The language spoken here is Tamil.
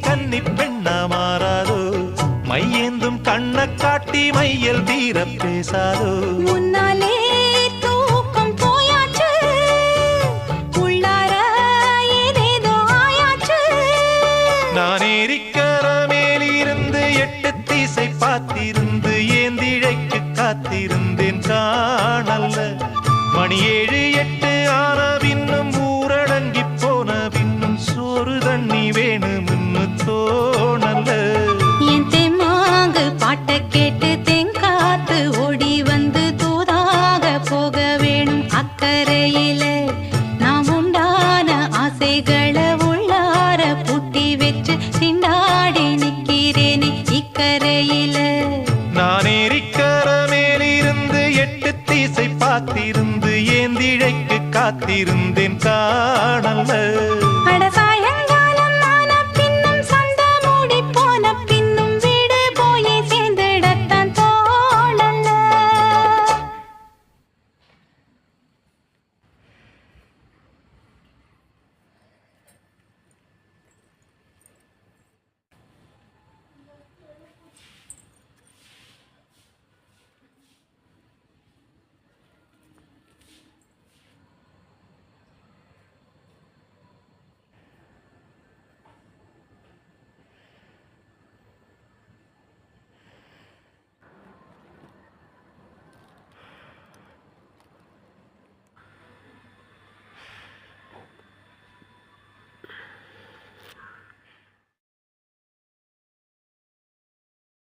கன்னி பெண்ணா மாறாதோ மையேந்தும் கண்ண காட்டி மையல் தீர பேசாதோ முன்னாலே தூக்கம் போயாச்சு உள்ளார ஏதேதோ ஆயாச்சு நான் ஏரிக்கர மேலிருந்து 8 திசை பார்த்திருந்து ஏந்திழைக்கு காத்திருந்தேன் காணல்ல மணி 7 8 ஆன பின்னும் ஊரடங்கி போன பின்னும் சோறு தண்ணி வேணும்னு தோணல்ல என் தெம்மாங்கு பாட்டை கேட்டு தெங்காத்து ஓடி வந்து தூதாக போக வேணும் அக்கறையில நாம் உண்டான ஆசைகளை உள்ளார பூட்டி வச்சு திண்டாடி நிக்கிறேனே இக்கரையில நான் ஏரிக்கர மேலிருந்து 8 திசை பார்த்திருந்து ஏந்திழைக்கு காத்திருந்தேன் காணல்ல